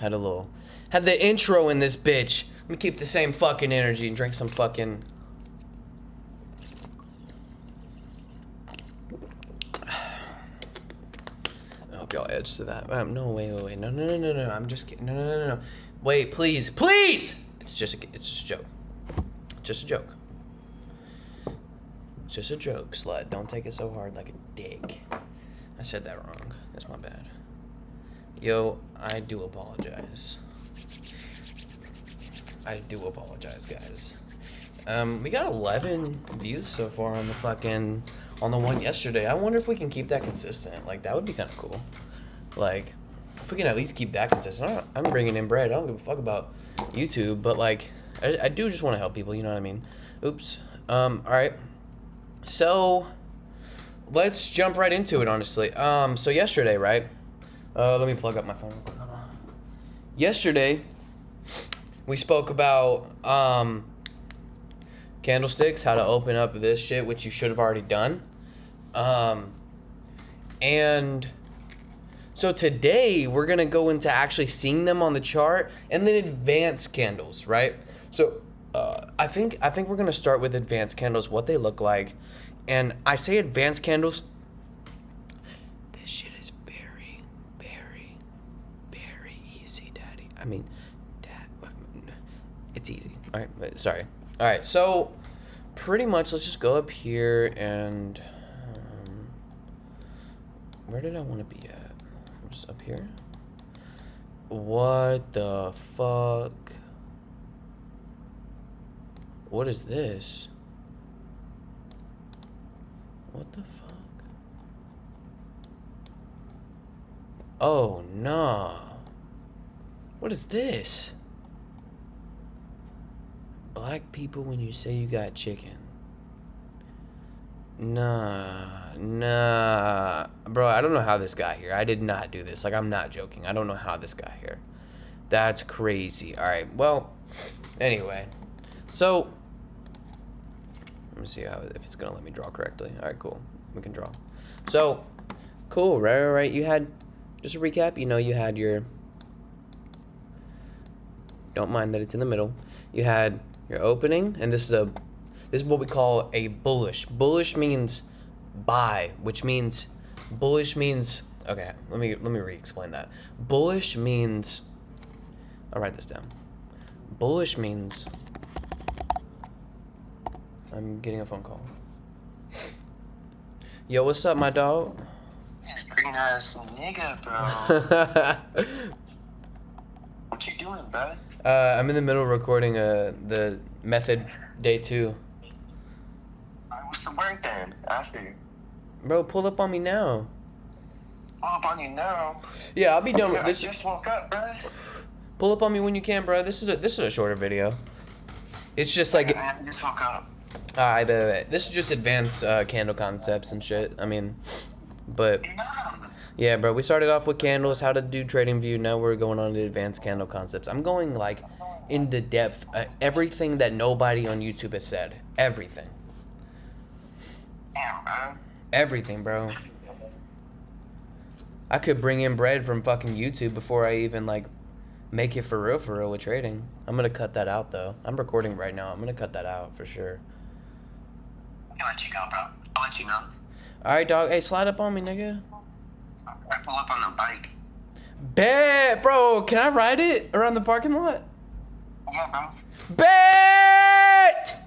Had the intro in this bitch. Let me keep the same fucking energy and drink some fucking. I hope y'all edge to that. No, wait. No. I'm just kidding. No. Wait, please. It's just a joke. Just a joke. Just a joke, slut. Don't take it so hard like a dick. I said that wrong. That's my bad. Yo, I do apologize. Guys. We got 11 views so far on the one yesterday. I wonder if we can keep that consistent. Like, that would be kind of cool. Like, if we can at least keep that consistent. I'm bringing in bread. I don't give a fuck about YouTube, but like, I do just want to help people. You know what I mean? Oops. All right. So, let's jump right into it, honestly. So yesterday, right? Let me plug up my phone real quick. Yesterday, we spoke about candlesticks, how to open up this shit, which you should have already done. And so today, we're going to go into actually seeing them on the chart and then advanced candles, right? So, I think we're going to start with advanced candles, what they look like. And I say advanced candles. This shit is very, very, very easy, Daddy. I mean, Dad, it's easy. All right, sorry. All right, so pretty much let's just go up here and where did I want to be at? Just up here. What the fuck? What is this? What the fuck? Oh, no. What is this? Black people when you say you got chicken. Nah. Bro, I don't know how this got here. I did not do this. Like, I'm not joking. I don't know how this got here. That's crazy. All right, well, anyway. So, let me see if it's gonna let me draw correctly. All right, cool. We can draw. So, cool, right. You had, just a recap, you had your, don't mind that it's in the middle. You had your opening, and this is what we call a bullish. Bullish means buy, which means, okay, let me re-explain that. Bullish means, I'll write this down. Bullish means, I'm getting a phone call. Yo, what's up, my dog? It's pretty nice nigga, bro. What you doing, bro? I'm in the middle of recording the method day 2. What's the work then? After. Bro, pull up on me now. Pull up on you now. Yeah, I'll be done with I this. just woke up, bro. Pull up on me when you can, bro. This is a shorter video. It's just like, I just woke up. alright, bet. This is just advanced candle concepts and shit. I mean, but yeah, bro. We started off with candles, how to do trading view. Now we're going on to advanced candle concepts. I'm going like into depth, everything that nobody on YouTube has said. Everything. Damn, bro. Everything, bro. I could bring in bread from fucking YouTube before I even like make it for real with trading. I'm gonna cut that out though. I'm recording right now. I'm gonna cut that out for sure. I'll let you go, bro. I'll let you know. Alright, dog. Hey, slide up on me, nigga. I pull up on the bike. Bet, bro. Can I ride it around the parking lot? Yeah, bro. Bet!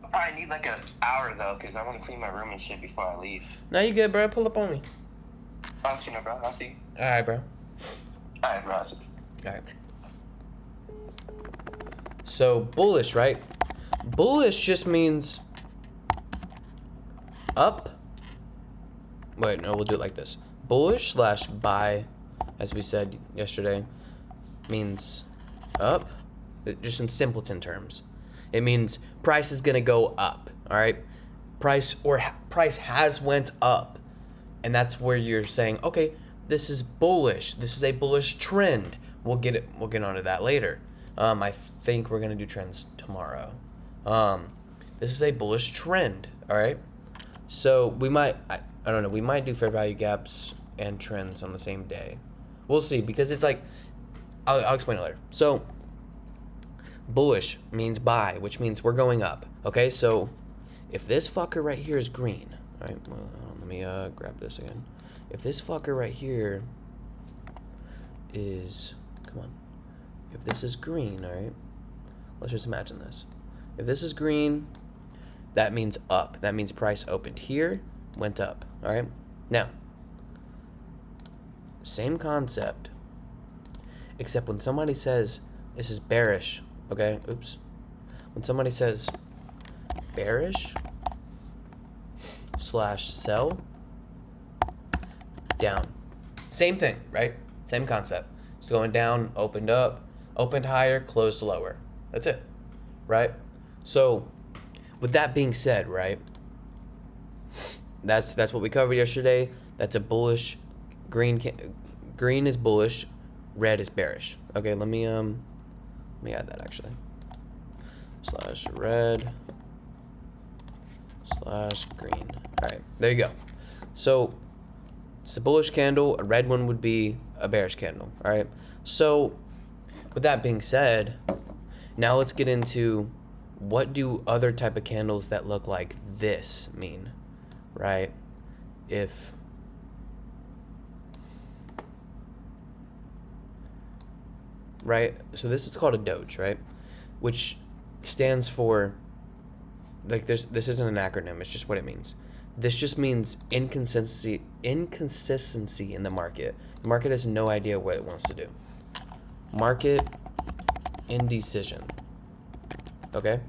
I'll probably need like an hour though, because I want to clean my room and shit before I leave. Now you good, bro. Pull up on me. I'll let you know, bro. I'll see you. Alright, bro. Alright, bro. I'll see you. Alright. So, bullish, right? Bullish just means up. Wait, no, we'll do it like this. Bullish slash buy, as we said yesterday, means up. Just in simpleton terms. It means price is going to go up, all right? Price has went up. And that's where you're saying, okay, this is bullish. This is a bullish trend. We'll get onto that later. I think we're gonna do trends tomorrow. This is a bullish trend, all right? So we might, I don't know, we might do fair value gaps and trends on the same day. We'll see, because it's like, I'll explain it later. So bullish means buy, which means we're going up. Okay, so if this fucker right here is green, all right, well, let me grab this again. If this fucker right here is, come on, if this is green, all right, let's just imagine this. If this is green, that means up. That means price opened here, went up. All right, now same concept, except when somebody says this is bearish, okay, oops, when somebody says bearish slash sell down, same thing, right? Same concept. It's going down, opened up, opened higher, closed lower. That's it, right? So with that being said, right, that's what we covered yesterday. That's a bullish. Green is bullish, red is bearish. Okay, let me add that actually. Slash red slash green. All right, there you go. So it's a bullish candle. A red one would be a bearish candle. All right. So with that being said, now let's get into what do other type of candles that look like this mean, right? Right? So this is called a doge, right? Which stands for, like, this isn't an acronym, it's just what it means. This just means inconsistency in the market. The market has no idea what it wants to do. Market indecision. Okay?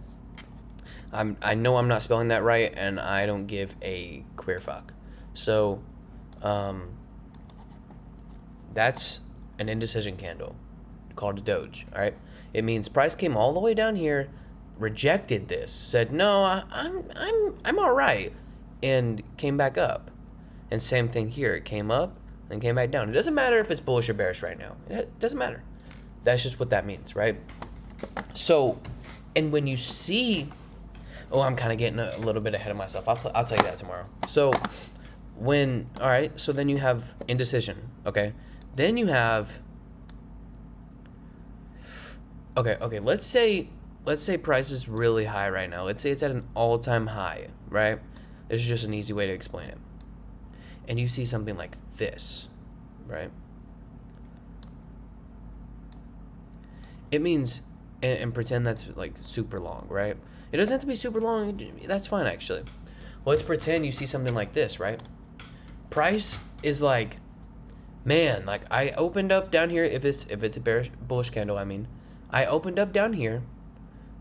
I know I'm not spelling that right, and I don't give a queer fuck. So, that's an indecision candle called a doge. All right, it means price came all the way down here, rejected this, said no, I'm all right, and came back up. And same thing here, it came up and came back down. It doesn't matter if it's bullish or bearish right now. It doesn't matter. That's just what that means, right? So, and when you see, oh, I'm kind of getting a little bit ahead of myself. I'll tell you that tomorrow. So all right, so then you have indecision, okay? Then you have, okay, let's say price is really high right now. Let's say it's at an all-time high, right? This is just an easy way to explain it. And you see something like this, right? It means, and pretend that's like super long, right? It doesn't have to be super long. That's fine, actually. Well, let's pretend you see something like this, right? Price is like, man, like I opened up down here. If it's a bullish candle, I mean, I opened up down here.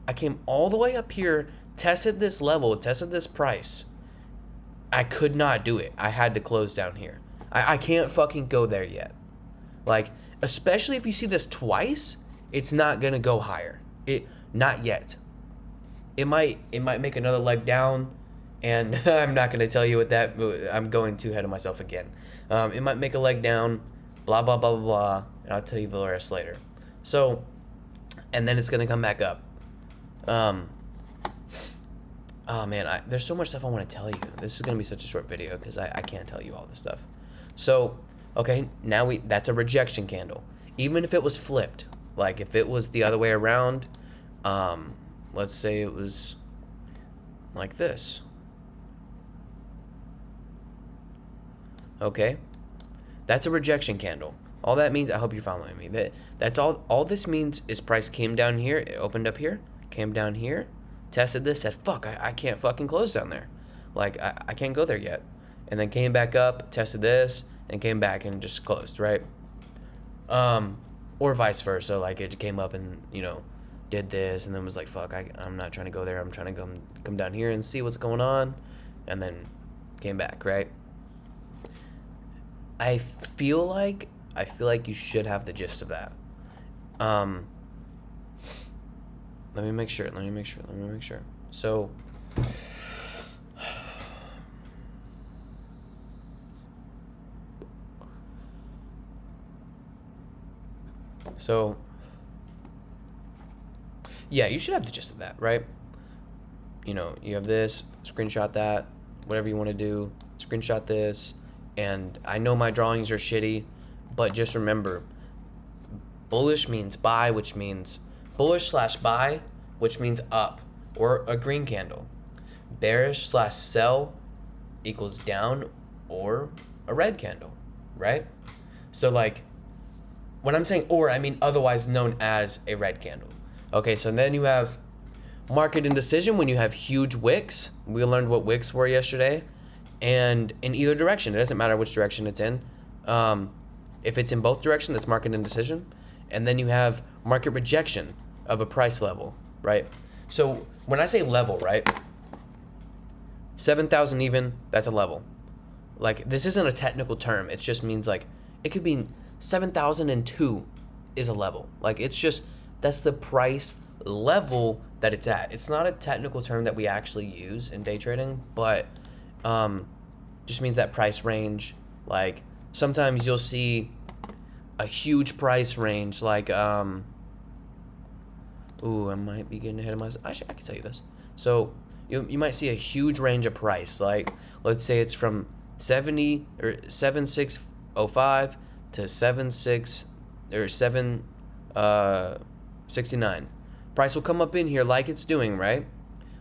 I came all the way up here, tested this level, tested this price. I could not do it. I had to close down here. I can't fucking go there yet. Like, especially if you see this twice, it's not gonna go higher. Not yet. It might make another leg down, and I'm not gonna tell you what that. I'm going too ahead of myself again. It might make a leg down, blah blah blah blah blah, and I'll tell you the rest later. So, and then it's gonna come back up. Oh man, there's so much stuff I want to tell you. This is gonna be such a short video because I can't tell you all this stuff. So, okay, now that's a rejection candle. Even if it was flipped, like if it was the other way around, let's say it was like this. Okay, that's a rejection candle. All that means, I hope you're following me. That's all this means is price came down here, it opened up here, came down here, tested this, said, fuck, I can't fucking close down there. Like, I can't go there yet. And then came back up, tested this, and came back and just closed, right? Or vice versa, like it came up and, did this, and then was like, fuck, I'm not trying to go there, I'm trying to come down here and see what's going on, and then came back, right? I feel like you should have the gist of that. Let me make sure. So, yeah, you should have the gist of that, right? You have this, screenshot that, whatever you want to do, screenshot this, and I know my drawings are shitty, but just remember, Bullish means buy, which means bullish slash buy, which means up, or a green candle. Bearish slash sell equals down, or a red candle, right? So like, when I'm saying or, I mean otherwise known as a red candle. Okay, so then you have market indecision when you have huge wicks. We learned what wicks were yesterday. And in either direction, it doesn't matter which direction it's in. If it's in both directions, that's market indecision. And then you have market rejection of a price level, right? So when I say level, right? 7,000 even, that's a level. Like, this isn't a technical term. It just means like, it could be 7,002 is a level. Like, it's just, that's the price level that it's at. It's not a technical term that we actually use in day trading, but just means that price range. Like, sometimes you'll see a huge price range, like, ooh, I might be getting ahead of myself. Actually, I can tell you this. So, you might see a huge range of price. Like, let's say it's from 70 or 7605 to 76 or 769. Price will come up in here like it's doing, right?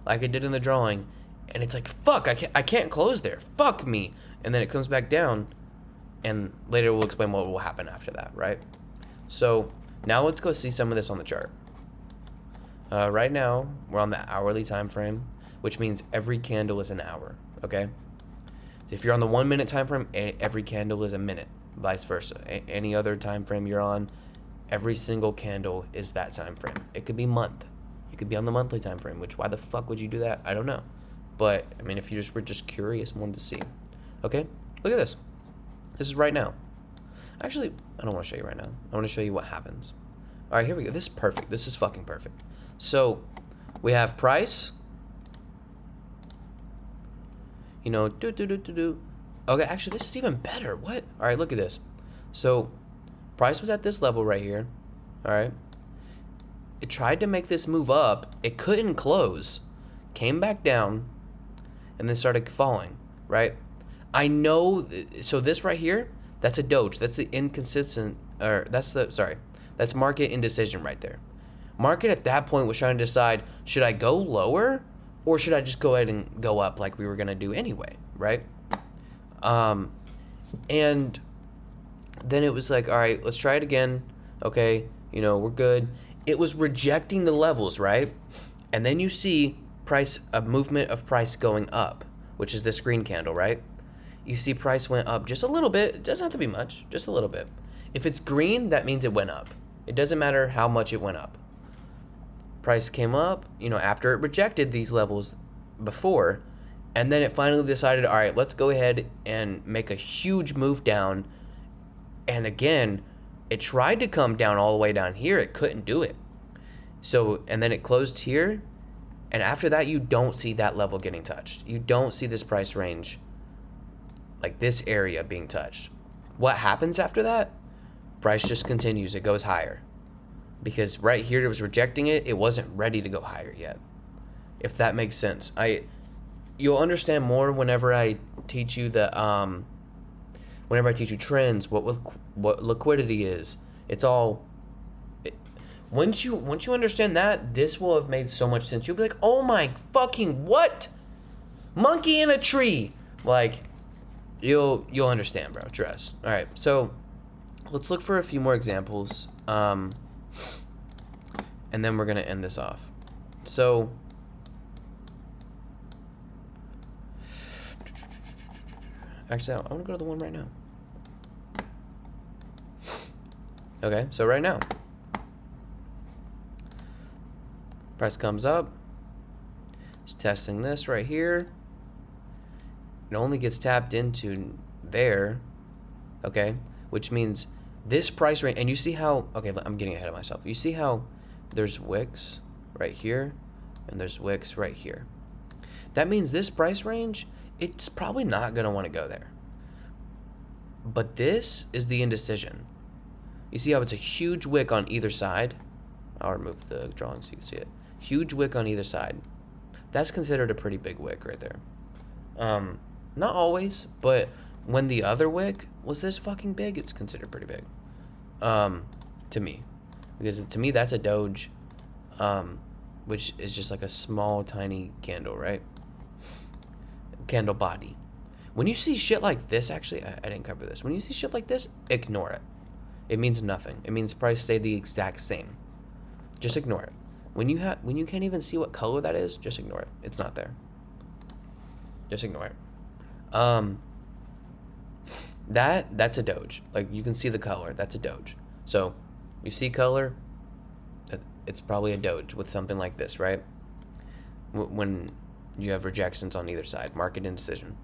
Like it did in the drawing. And it's like, fuck, I can't close there. Fuck me. And then it comes back down. And later we'll explain what will happen after that, right? So now let's go see some of this on the chart. Right now, we're on the hourly time frame, which means every candle is an hour, okay? If you're on the 1 minute time frame, every candle is a minute, vice versa. Any other time frame you're on, every single candle is that time frame. It could be month. You could be on the monthly time frame, which why the fuck would you do that? I don't know. But I mean, if you were just curious and wanted to see. Okay? Look at this. This is right now. Actually, I don't want to show you right now. I want to show you what happens. All right, here we go. This is perfect. This is fucking perfect. So, we have price. You know, Okay, actually, this is even better. What? All right, look at this. So, price was at this level right here. All right. It tried to make this move up. It couldn't close. Came back down. And then started falling, right? I know. So, this right here, that's a doge. That's the inconsistent, or that's market indecision right there. Market at that point was trying to decide, should I go lower or should I just go ahead and go up like we were going to do anyway, right? And then it was like, all right, let's try it again. Okay, you know, we're good. It was rejecting the levels, right? And then you see a movement of price going up, which is this green candle, right? You see price went up just a little bit. It doesn't have to be much, just a little bit. If it's green, that means it went up. It doesn't matter how much it went up. Price came up, you know, after it rejected these levels before, and then it finally decided, all right, let's go ahead and make a huge move down. And again, it tried to come down all the way down here. It couldn't do it. So, and then it closed here. And after that, you don't see that level getting touched. You don't see this price range, like this area being touched. What happens after that? Price just continues. It goes higher. Because right here it was rejecting it. It wasn't ready to go higher yet. If that makes sense. You'll understand more whenever I teach you whenever I teach you trends, what liquidity is. It's all once you understand that, this will have made so much sense. You'll be like, "Oh my fucking what? Monkey in a tree." Like you'll understand, bro. Trust. All right. So, let's look for a few more examples. And then we're going to end this off. So, actually, I want to go to the one right now. Okay, so right now, price comes up. It's testing this right here. It only gets tapped into there. Okay, which means this price range, and you see how, okay, I'm getting ahead of myself. You see how there's wicks right here, and there's wicks right here. That means this price range, it's probably not going to want to go there. But this is the indecision. You see how it's a huge wick on either side? I'll remove the drawing so you can see it. Huge wick on either side. That's considered a pretty big wick right there. Not always, but when the other wick was this fucking big, it's considered pretty big. To me. because to me that's a doge, which is just like a small tiny candle, right? Candle body. When you see shit like this, actually, I didn't cover this. When you see shit like this, ignore it. It means nothing. It means price stay the exact same. Just ignore it. When you can't even see what color that is, just ignore it. It's not there. Just ignore it. That's a doge. Like, you can see the color. That's a doge. So you see color, it's probably a doge with something like this, right? When you have rejections on either side, market indecision.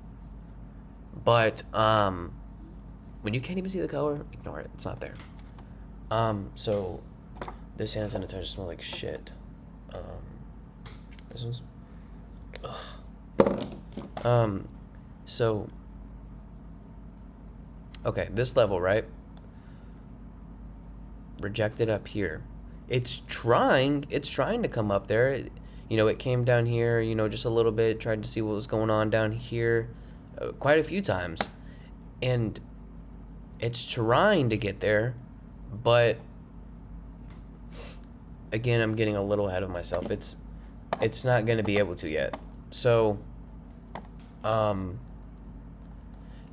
But when you can't even see the color, ignore it. It's not there. So this hand sanitizer smells like shit. This one's. Ugh. So. Okay, this level, right? Rejected up here. It's trying to come up there. It came down here, just a little bit, tried to see what was going on down here quite a few times. And it's trying to get there, but again, I'm getting a little ahead of myself. It's not going to be able to yet. So,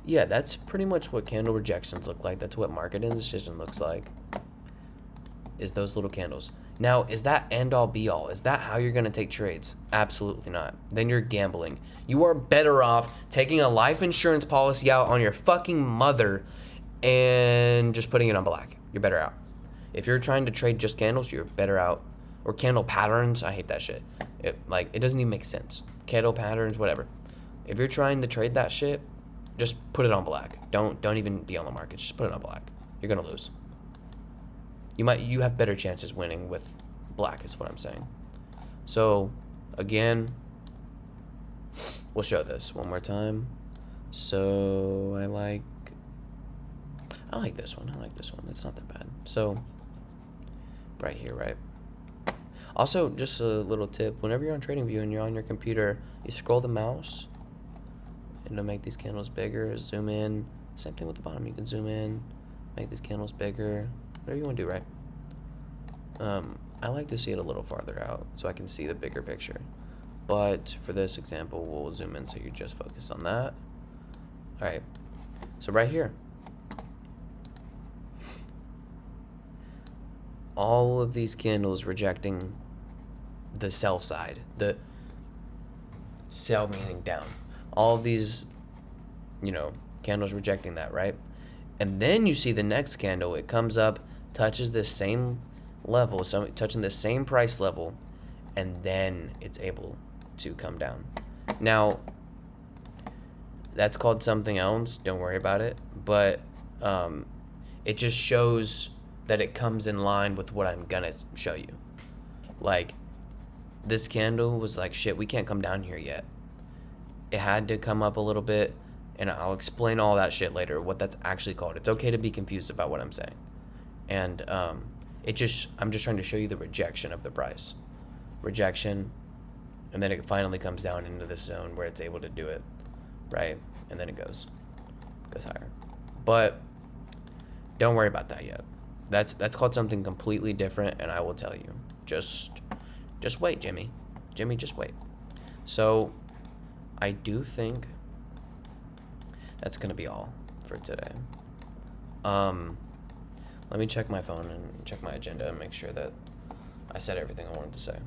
yeah, that's pretty much what candle rejections look like. That's what market indecision looks like, is those little candles. Now, is that end all be all? Is that how you're going to take trades? Absolutely not. Then you're gambling. You are better off taking a life insurance policy out on your fucking mother and just putting it on black. You're better out. If you're trying to trade just candles, you're better out. Or candle patterns. I hate that shit. It doesn't even make sense. Candle patterns, whatever. If you're trying to trade that shit, just put it on black. Don't even be on the market. Just put it on black. You're gonna lose. You have better chances winning with black, is what I'm saying. So again, we'll show this one more time. So I like this one. It's not that bad. So right here, right? Also, just a little tip. Whenever you're on TradingView and you're on your computer, you scroll the mouse and it'll make these candles bigger, zoom in. Same thing with the bottom. You can zoom in, make these candles bigger, whatever you want to do, right? I like to see it a little farther out so I can see the bigger picture. But for this example, we'll zoom in so you're just focused on that. All right. So right here, all of these candles rejecting the sell side, the sell meaning down. All of these, candles rejecting that, right? And then you see the next candle, it comes up, touches this same level, so touching the same price level, and then it's able to come down. Now, that's called something else. Don't worry about it. But it just shows that it comes in line with what I'm gonna show you. Like, this candle was like, shit, we can't come down here yet. It had to come up a little bit, and I'll explain all that shit later, what that's actually called. It's okay to be confused about what I'm saying. And I'm just trying to show you the rejection of the price. Rejection, and then it finally comes down into this zone where it's able to do it, right? And then it goes higher. But don't worry about that yet. That's called something completely different, and I will tell you. Just wait, Jimmy. Jimmy, just wait. So I do think that's gonna be all for today. Let me check my phone and check my agenda and make sure that I said everything I wanted to say.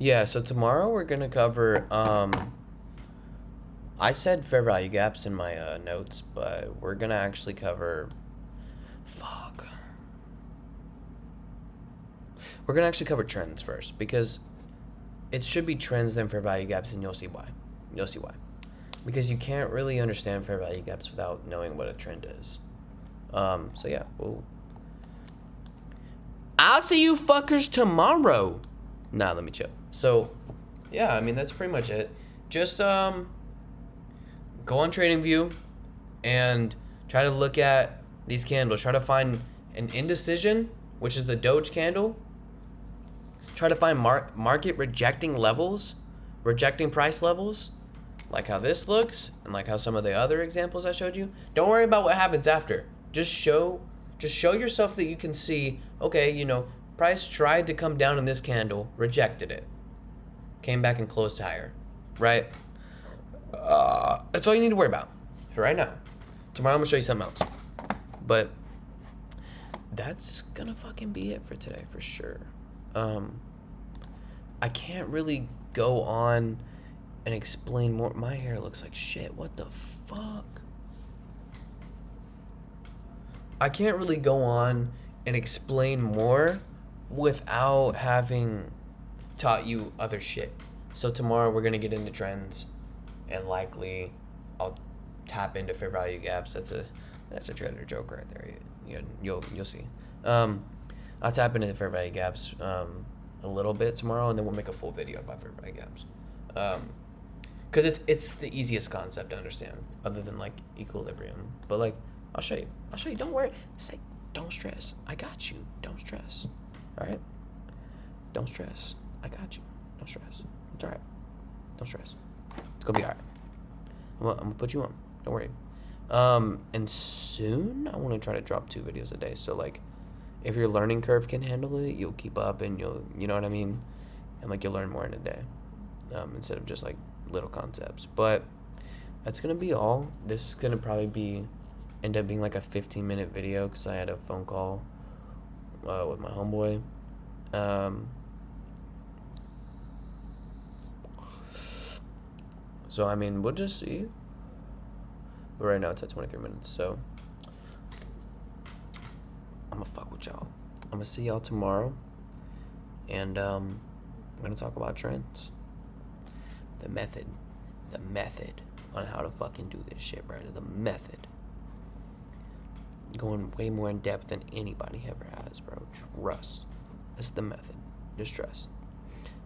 Yeah, so tomorrow we're gonna cover, I said fair value gaps in my notes, but we're gonna actually cover, we're gonna actually cover trends first, because it should be trends then fair value gaps, and you'll see why. Because you can't really understand fair value gaps without knowing what a trend is. So yeah, I'll see you fuckers tomorrow. Nah, let me chill. So, yeah, I mean, that's pretty much it. Just, go on TradingView and try to look at these candles. Try to find an indecision, which is the Doge candle. Try to find market rejecting levels, rejecting price levels, like how this looks and like how some of the other examples I showed you. Don't worry about what happens after. Just show yourself that you can see, okay, you know, price tried to come down in this candle, rejected it, came back and closed higher, right? That's all you need to worry about for right now. Tomorrow I'm gonna show you something else. But that's gonna fucking be it for today for sure. I can't really go on and explain more. My hair looks like shit. What the fuck? I can't really go on and explain more without having taught you other shit. So tomorrow we're gonna get into trends, and likely I'll tap into fair value gaps. That's a trader joke right there. You'll see. I'll tap into the fair value gaps a little bit tomorrow, and then we'll make a full video about fair value gaps. Because it's the easiest concept to understand, other than like equilibrium. But like I'll show you. Don't worry. Don't stress. I got you. Don't stress. All right. Don't stress. I got you. Don't stress. It's all right. Don't stress. It's gonna be all right. I'm gonna put you on. Don't worry. And soon I want to try to drop 2 videos a day. So like, if your learning curve can handle it, you'll keep up, and you know what I mean, and like you'll learn more in a day, instead of just like little concepts. But that's gonna be all. This is gonna probably end up being like a 15-minute video because I had a phone call with my homeboy. So I mean, we'll just see. But right now it's at 23 minutes, so I'm gonna fuck with y'all. I'm gonna see y'all tomorrow, and I'm gonna talk about trends, the method on how to fucking do this shit, right? The method, going way more in depth than anybody ever has, bro. Trust. That's the method. Just trust.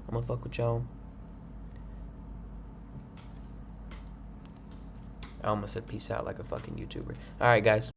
I'm gonna fuck with y'all. I almost said peace out like a fucking YouTuber. All right, guys.